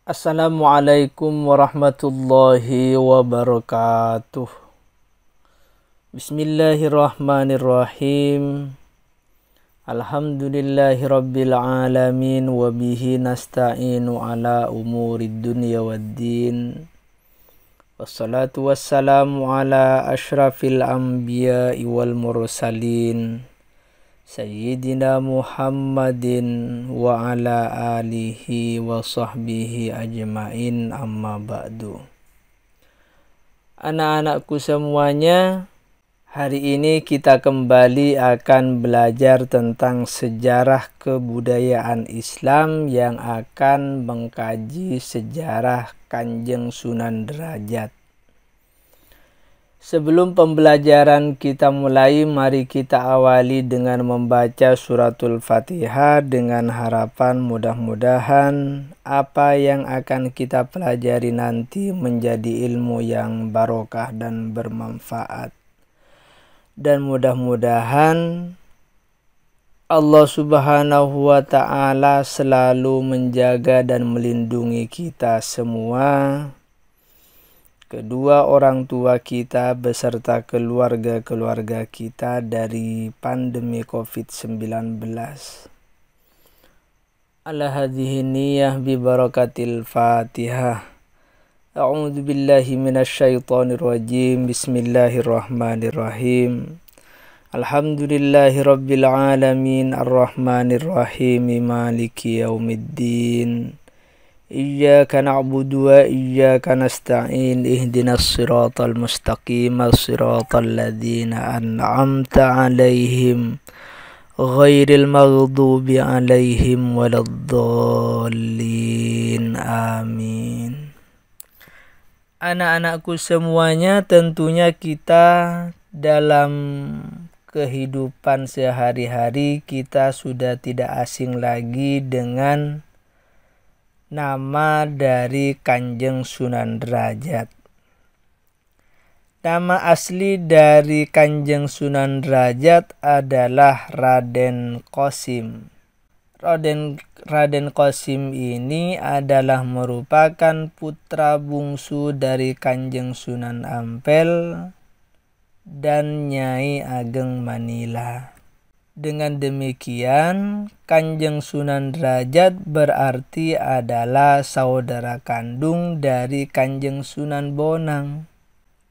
Assalamualaikum warahmatullahi wabarakatuh. Bismillahirrahmanirrahim. Alhamdulillahi rabbil alamin. Wabihi nasta'inu ala umurid dunya waddin. Wassalatu wassalamu ala ashrafil anbiya'i wal mursalin, Sayyidina Muhammadin wa ala alihi wa sahbihi ajma'in, amma ba'du. Anak-anakku semuanya, hari ini kita kembali akan belajar tentang sejarah kebudayaan Islam yang akan mengkaji sejarah Kanjeng Sunan Derajat. Sebelum pembelajaran kita mulai, mari kita awali dengan membaca suratul Fatihah dengan harapan mudah-mudahan apa yang akan kita pelajari nanti menjadi ilmu yang barokah dan bermanfaat. Dan mudah-mudahan Allah Subhanahu wa Ta'ala selalu menjaga dan melindungi kita semua, kedua orang tua kita beserta keluarga-keluarga kita dari pandemi COVID-19. Ala hadhihi niyyah bi barakatil Fatihah. A'udzu billahi minasyaitonir rajim. Bismillahirrahmanirrahim. Alhamdulillahi rabbil alamin arrahmanir rahim maliki yaumiddin. Iyyaka na'budu wa iyyaka nasta'in ihdinas siratal mustaqim siratal ladzina an'amta 'alaihim ghairil maghdubi 'alaihim waladdallin. Amin. Anak-anakku semuanya, tentunya kita dalam kehidupan sehari-hari kita sudah tidak asing lagi dengan nama dari Kanjeng Sunan Derajat. Nama asli dari Kanjeng Sunan Derajat adalah Raden Qasim. Raden Qasim ini adalah merupakan putra bungsu dari Kanjeng Sunan Ampel dan Nyai Ageng Manila. Dengan demikian, Kanjeng Sunan Derajat berarti adalah saudara kandung dari Kanjeng Sunan Bonang.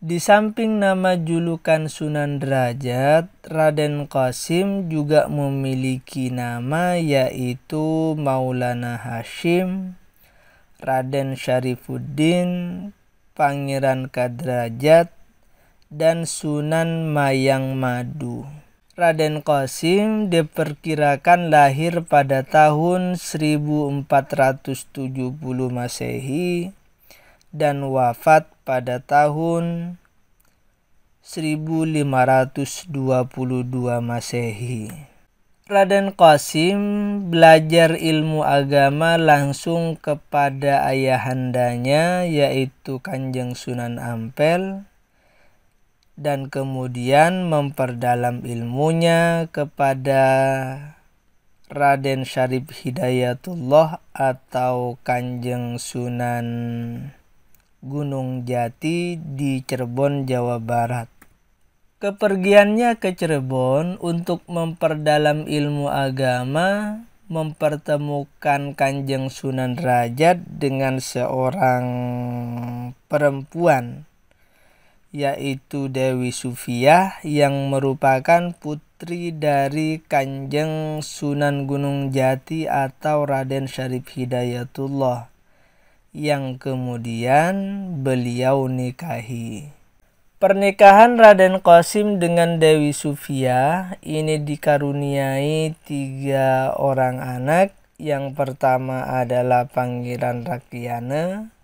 Di samping nama julukan Sunan Derajat, Raden Qasim juga memiliki nama yaitu Maulana Hashim, Raden Syarifuddin, Pangeran Kadrajat, dan Sunan Mayang Madu. Raden Qasim diperkirakan lahir pada tahun 1470 Masehi dan wafat pada tahun 1522 Masehi. Raden Qasim belajar ilmu agama langsung kepada ayahandanya yaitu Kanjeng Sunan Ampel, dan kemudian memperdalam ilmunya kepada Raden Syarif Hidayatullah atau Kanjeng Sunan Gunung Jati di Cirebon, Jawa Barat. Kepergiannya ke Cirebon untuk memperdalam ilmu agama mempertemukan Kanjeng Sunan Derajat dengan seorang perempuan yaitu Dewi Sufiah yang merupakan putri dari Kanjeng Sunan Gunung Jati atau Raden Syarif Hidayatullah yang kemudian beliau nikahi. Pernikahan Raden Qasim dengan Dewi Sufiah ini dikaruniai 3 orang anak. Yang pertama adalah Pangeran Rakyana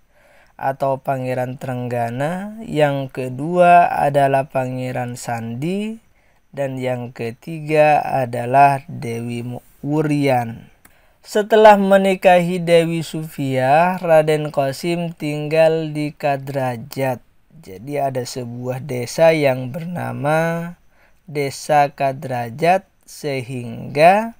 atau Pangeran Trenggana, yang kedua adalah Pangeran Sandi, dan yang ketiga adalah Dewi Wurian. Setelah menikahi Dewi Sufiah, Raden Qasim tinggal di Kadrajat. Jadi ada sebuah desa yang bernama Desa Kadrajat, sehingga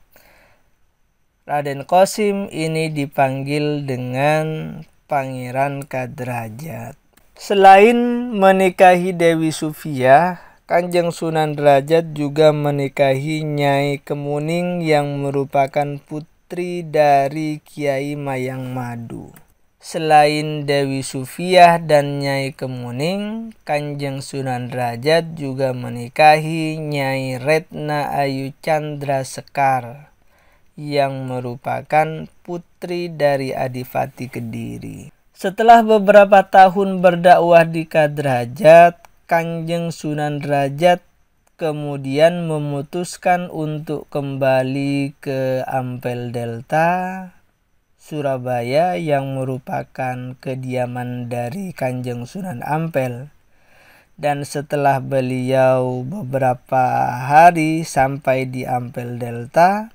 Raden Qasim ini dipanggil dengan Pangeran Kadrajat. Selain menikahi Dewi Sufiah, Kanjeng Sunan Derajat juga menikahi Nyai Kemuning yang merupakan putri dari Kiai Mayang Madu. Selain Dewi Sufiah dan Nyai Kemuning, Kanjeng Sunan Derajat juga menikahi Nyai Retna Ayu Chandra Sekar yang merupakan putri dari Adipati Kediri. Setelah beberapa tahun berdakwah di Kadrajat, Kanjeng Sunan Derajat kemudian memutuskan untuk kembali ke Ampel Delta, Surabaya yang merupakan kediaman dari Kanjeng Sunan Ampel. Dan setelah beliau beberapa hari sampai di Ampel Delta,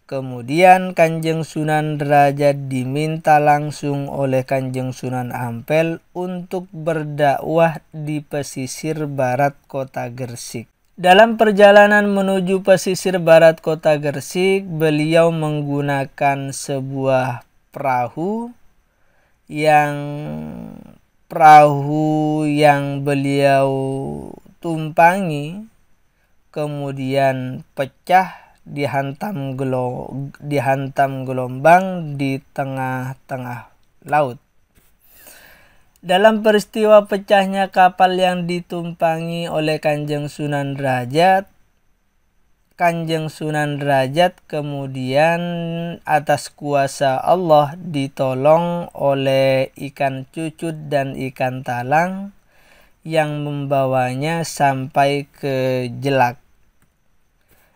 kemudian Kanjeng Sunan Derajat diminta langsung oleh Kanjeng Sunan Ampel untuk berdakwah di pesisir barat kota Gresik. Dalam perjalanan menuju pesisir barat kota Gresik, beliau menggunakan sebuah perahu yang beliau tumpangi kemudian pecah dihantam gelombang di tengah-tengah laut. Dalam peristiwa pecahnya kapal yang ditumpangi oleh Kanjeng Sunan Derajat, Kanjeng Sunan Derajat kemudian atas kuasa Allah ditolong oleh ikan cucut dan ikan talang yang membawanya sampai ke Jelak.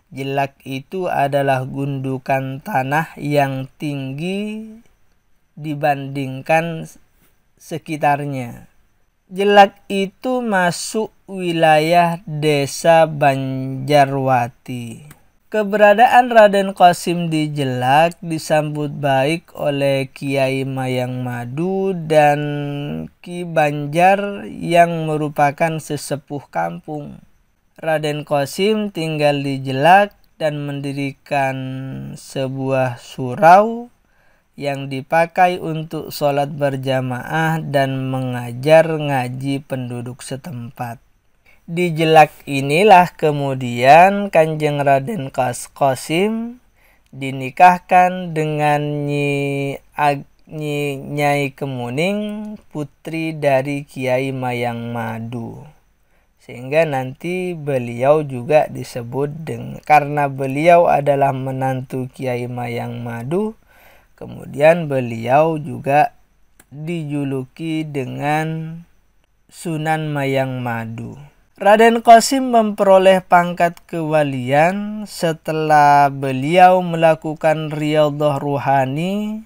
Jelak itu adalah gundukan tanah yang tinggi dibandingkan sekitarnya. Jelak itu masuk wilayah desa Banjarwati. Keberadaan Raden Qasim di Jelak disambut baik oleh Kiai Mayang Madu dan Ki Banjar yang merupakan sesepuh kampung. Raden Qasim tinggal di Jelak dan mendirikan sebuah surau yang dipakai untuk sholat berjamaah dan mengajar ngaji penduduk setempat. Di Jelak inilah kemudian Kanjeng Raden Qasim dinikahkan dengan Nyai Kemuning, putri dari Kiai Mayang Madu. Sehingga nanti beliau juga disebut karena beliau adalah menantu Kiai Mayang Madu, kemudian beliau juga dijuluki dengan Sunan Mayang Madu. Raden Qasim memperoleh pangkat kewalian setelah beliau melakukan riyadhah ruhani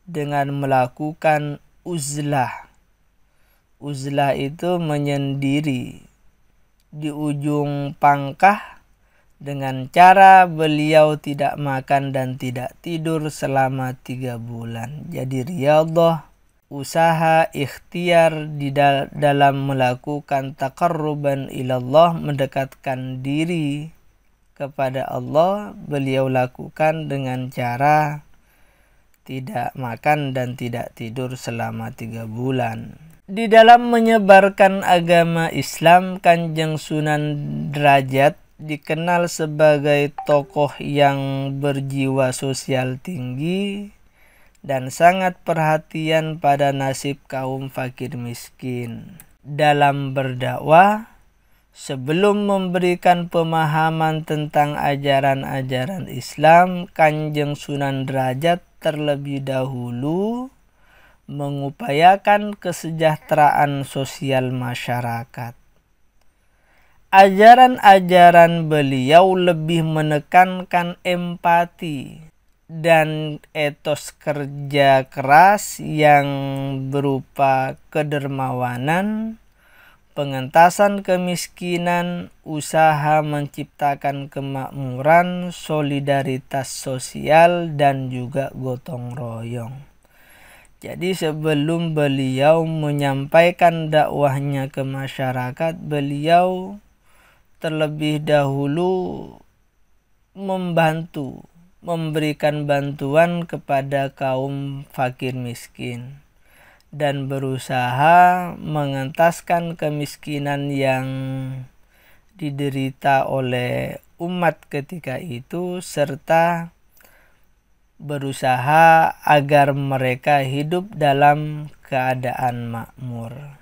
dengan melakukan uzlah. Uzlah itu menyendiri di ujung pangkah dengan cara beliau tidak makan dan tidak tidur selama 3 bulan. Jadi riyadhah, usaha ikhtiar di dalam melakukan taqarruban ilallah, mendekatkan diri kepada Allah, beliau lakukan dengan cara tidak makan dan tidak tidur selama 3 bulan. Di dalam menyebarkan agama Islam, Kanjeng Sunan Derajat dikenal sebagai tokoh yang berjiwa sosial tinggi dan sangat perhatian pada nasib kaum fakir miskin. Dalam berdakwah, sebelum memberikan pemahaman tentang ajaran-ajaran Islam, Kanjeng Sunan Derajat terlebih dahulu mengupayakan kesejahteraan sosial masyarakat. Ajaran-ajaran beliau lebih menekankan empati dan etos kerja keras yang berupa kedermawanan, pengentasan kemiskinan, usaha menciptakan kemakmuran, solidaritas sosial, dan juga gotong royong. Jadi sebelum beliau menyampaikan dakwahnya ke masyarakat, beliau terlebih dahulu memberikan bantuan kepada kaum fakir miskin. dan berusaha mengentaskan kemiskinan yang diderita oleh umat ketika itu, serta berusaha agar mereka hidup dalam keadaan makmur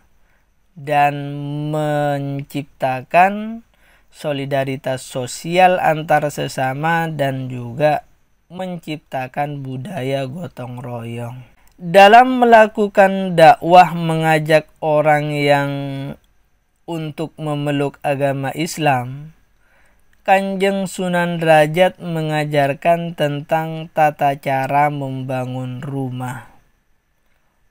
dan menciptakan solidaritas sosial antar sesama dan juga menciptakan budaya gotong royong. Dalam melakukan dakwah mengajak orang yang untuk memeluk agama Islam, Kanjeng Sunan Derajat mengajarkan tentang tata cara membangun rumah,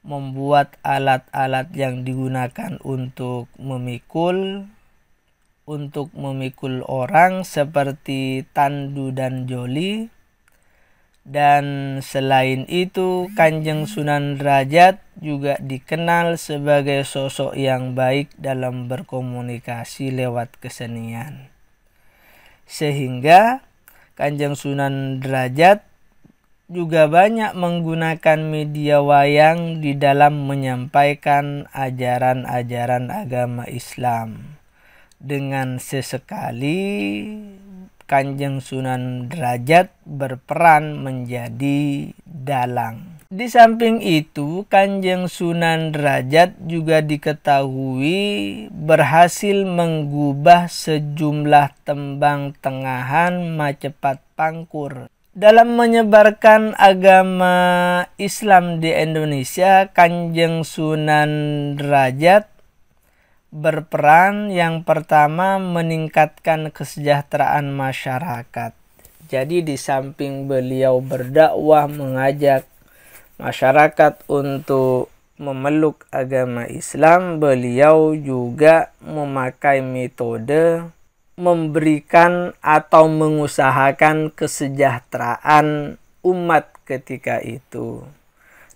membuat alat-alat yang digunakan untuk memikul orang seperti tandu dan joli. Dan selain itu, Kanjeng Sunan Derajat juga dikenal sebagai sosok yang baik dalam berkomunikasi lewat kesenian. Sehingga Kanjeng Sunan Derajat juga banyak menggunakan media wayang di dalam menyampaikan ajaran-ajaran agama Islam. Dengan sesekali Kanjeng Sunan Derajat berperan menjadi dalang. Di samping itu, Kanjeng Sunan Derajat juga diketahui berhasil mengubah sejumlah tembang tengahan Macepat Pangkur. Dalam menyebarkan agama Islam di Indonesia, Kanjeng Sunan Derajat berperan yang pertama meningkatkan kesejahteraan masyarakat. Jadi di samping beliau berdakwah mengajak masyarakat untuk memeluk agama Islam, beliau juga memakai metode memberikan atau mengusahakan kesejahteraan umat ketika itu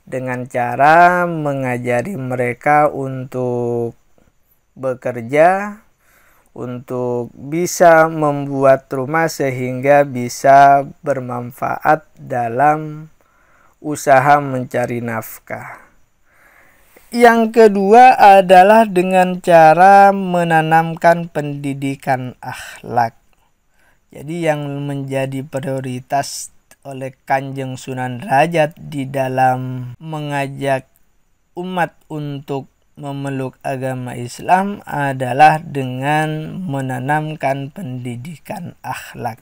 dengan cara mengajari mereka untuk bekerja, untuk bisa membuat rumah sehingga bisa bermanfaat dalam usaha mencari nafkah. Yang kedua adalah dengan cara menanamkan pendidikan akhlak. Jadi yang menjadi prioritas oleh Kanjeng Sunan Derajat di dalam mengajak umat untuk memeluk agama Islam adalah dengan menanamkan pendidikan akhlak.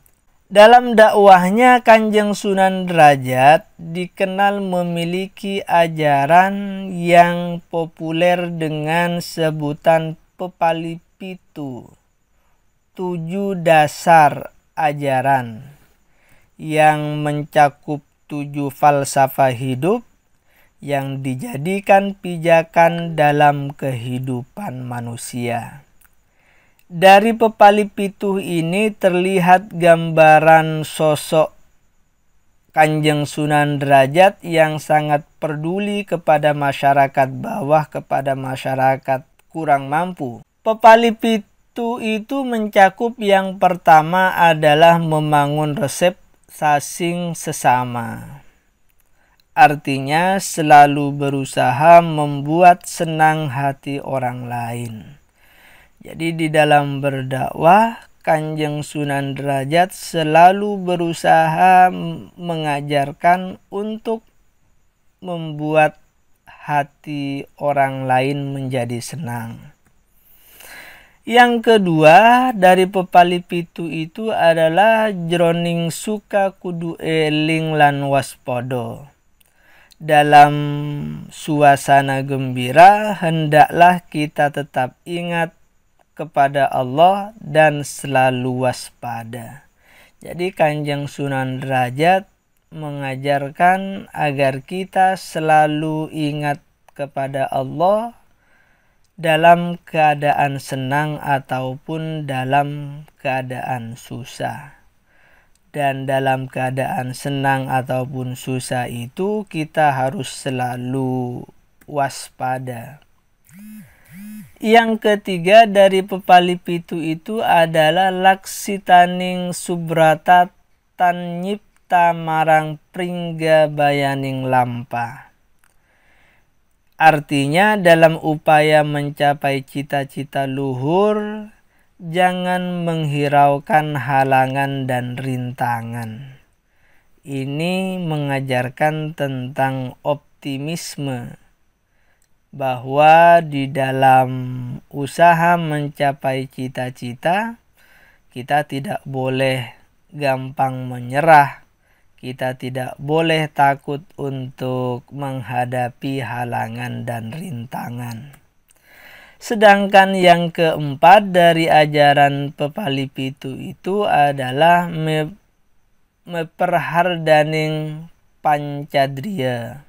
Dalam dakwahnya, Kanjeng Sunan Derajat dikenal memiliki ajaran yang populer dengan sebutan Pepali Pitu, 7 dasar ajaran yang mencakup 7 falsafah hidup yang dijadikan pijakan dalam kehidupan manusia. Dari Pepali Pitu ini terlihat gambaran sosok Kanjeng Sunan Derajat yang sangat peduli kepada masyarakat bawah, kepada masyarakat kurang mampu. Pepali Pitu itu mencakup yang pertama adalah membangun resep sasing sesama. Artinya selalu berusaha membuat senang hati orang lain. Jadi di dalam berdakwah, Kanjeng Sunan Derajat selalu berusaha mengajarkan untuk membuat hati orang lain menjadi senang. Yang kedua dari Pepali Pitu itu adalah jroning suka kudu eling lan waspada. Dalam suasana gembira, hendaklah kita tetap ingat kepada Allah dan selalu waspada. Jadi Kanjeng Sunan Derajat mengajarkan agar kita selalu ingat kepada Allah dalam keadaan senang ataupun dalam keadaan susah. Dan dalam keadaan senang ataupun susah itu kita harus selalu waspada. Yang ketiga dari Pepali Pitu itu adalah laksitaning subrata tan nyipta marang pringga bayaning lampa. Artinya dalam upaya mencapai cita-cita luhur, jangan menghiraukan halangan dan rintangan. Ini mengajarkan tentang optimisme, bahwa di dalam usaha mencapai cita-cita, kita tidak boleh gampang menyerah. Kita tidak boleh takut untuk menghadapi halangan dan rintangan. Sedangkan yang keempat dari ajaran Pepali Pitu itu adalah meperhardaning pancadriya.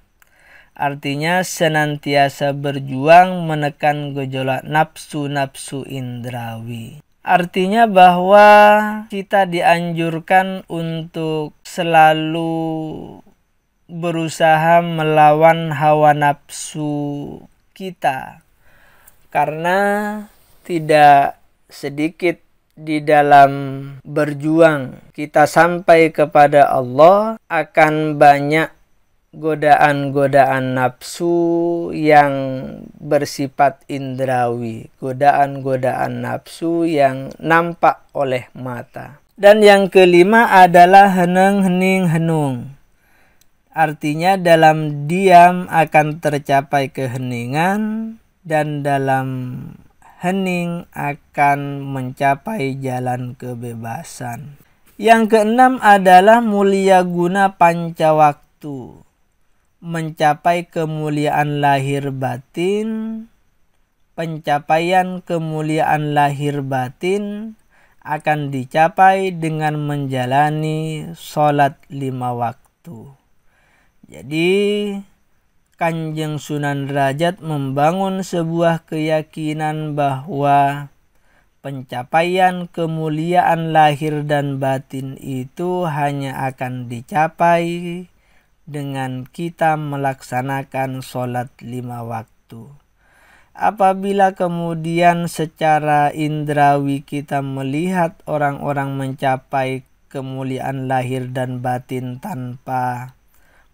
Artinya senantiasa berjuang menekan gejolak nafsu-nafsu indrawi. Artinya bahwa kita dianjurkan untuk selalu berusaha melawan hawa nafsu kita. Karena tidak sedikit di dalam berjuang kita sampai kepada Allah akan banyak godaan-godaan nafsu yang bersifat indrawi, godaan-godaan nafsu yang nampak oleh mata. Dan yang kelima adalah heneng hening henung. Artinya dalam diam akan tercapai keheningan, dan dalam hening akan mencapai jalan kebebasan. Yang keenam adalah mulia guna panca waktu. Mencapai kemuliaan lahir batin. Pencapaian kemuliaan lahir batin akan dicapai dengan menjalani sholat 5 waktu. Jadi Kanjeng Sunan Derajat membangun sebuah keyakinan bahwa pencapaian kemuliaan lahir dan batin itu hanya akan dicapai dengan kita melaksanakan sholat 5 waktu. Apabila kemudian secara indrawi kita melihat orang-orang mencapai kemuliaan lahir dan batin tanpa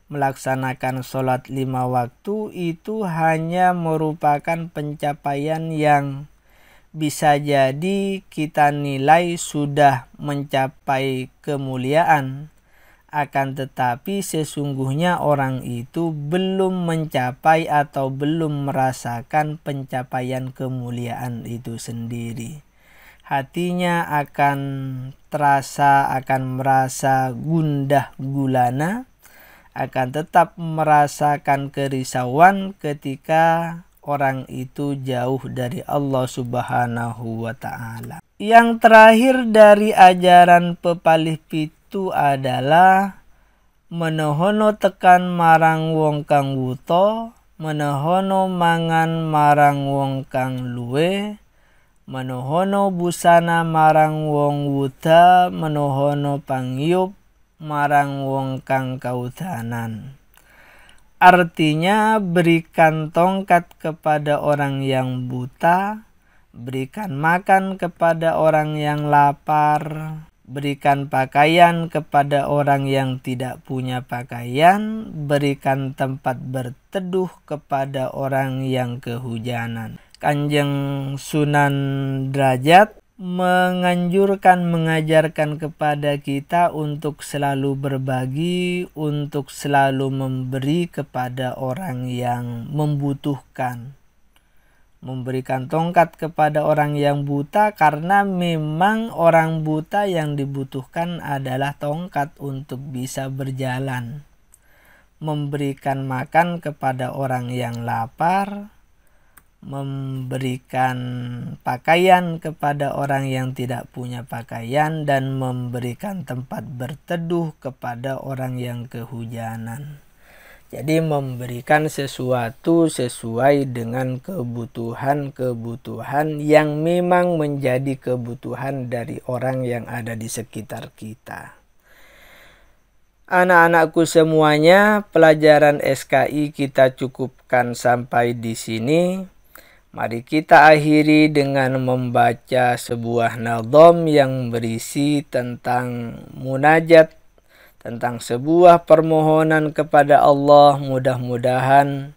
melaksanakan sholat 5 waktu, itu hanya merupakan pencapaian yang bisa jadi kita nilai sudah mencapai kemuliaan. Akan tetapi sesungguhnya orang itu belum mencapai atau belum merasakan pencapaian kemuliaan itu sendiri. Hatinya akan merasa gundah gulana, akan tetap merasakan kerisauan ketika orang itu jauh dari Allah Subhanahu wa ta'ala. Yang terakhir dari ajaran Pepalih Pitu adalah menehono tekan marang wong kang wuta, menehono mangan marang wong kang luwe, menehono busana marang wong wuda, menehono pangyup marang wong kang kaudanan. Artinya berikan tongkat kepada orang yang buta, berikan makan kepada orang yang lapar, berikan pakaian kepada orang yang tidak punya pakaian, berikan tempat berteduh kepada orang yang kehujanan. Kanjeng Sunan Derajat mengajarkan kepada kita untuk selalu berbagi, untuk selalu memberi kepada orang yang membutuhkan. Memberikan tongkat kepada orang yang buta, karena memang orang buta yang dibutuhkan adalah tongkat untuk bisa berjalan. Memberikan makan kepada orang yang lapar, memberikan pakaian kepada orang yang tidak punya pakaian, dan memberikan tempat berteduh kepada orang yang kehujanan. Jadi memberikan sesuatu sesuai dengan kebutuhan-kebutuhan yang memang menjadi kebutuhan dari orang yang ada di sekitar kita. Anak-anakku semuanya, pelajaran SKI kita cukupkan sampai di sini. Mari kita akhiri dengan membaca sebuah nadham yang berisi tentang munajat, tentang sebuah permohonan kepada Allah. Mudah-mudahan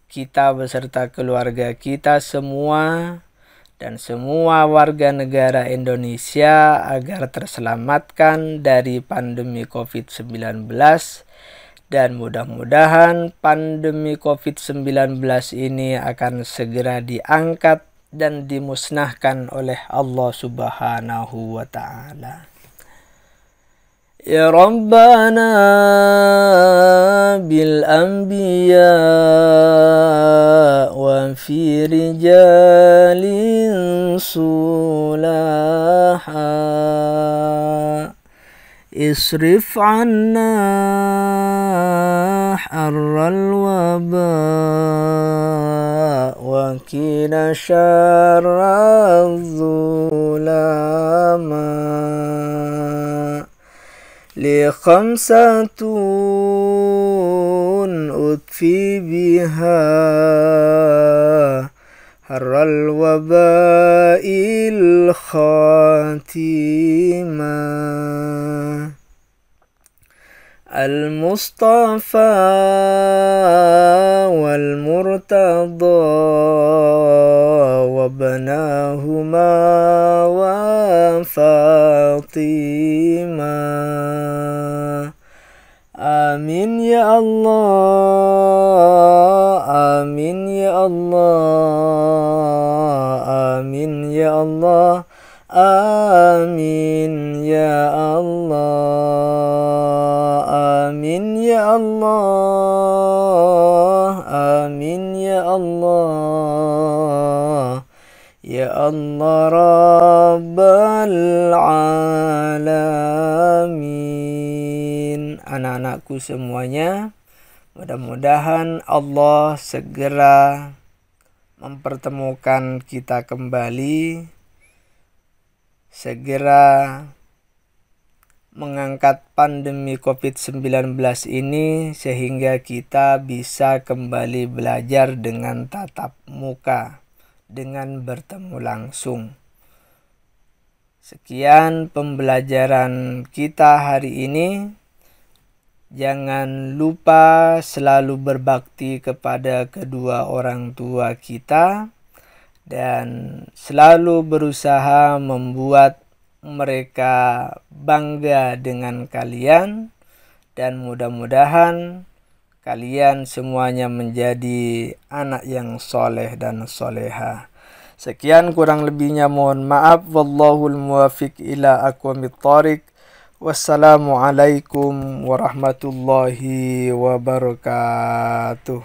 kita beserta keluarga kita semua dan semua warga negara Indonesia agar terselamatkan dari pandemi COVID-19, dan mudah-mudahan pandemi COVID-19 ini akan segera diangkat dan dimusnahkan oleh Allah Subhanahu wa Ta'ala. Ya Rabbana bil anbiya wa fi rijalin sulaha isrif anna harral waba wa qina syarraz zulama li khamsatun utfi biha harral wabail khatimah al-Mustafa wal-Murtada wa banahuma wa Fatimah. Amin ya Allah, amin ya Allah, amin ya Allah, amin ya Allah, amin ya Allah, amin ya Allah, ya Allah Rabbal Alamin. Anak-anakku semuanya, mudah-mudahan Allah segera mempertemukan kita kembali, segera mengangkat pandemi COVID-19 ini sehingga kita bisa kembali belajar dengan tatap muka, dengan bertemu langsung. Sekian pembelajaran kita hari ini. Jangan lupa selalu berbakti kepada kedua orang tua kita dan selalu berusaha membuat mereka bangga dengan kalian, dan mudah-mudahan kalian semuanya menjadi anak yang soleh dan soleha. Sekian, kurang lebihnya mohon maaf. Wallahul muwafiq ila aqwamit thoriq. Wassalamualaikum warahmatullahi wabarakatuh.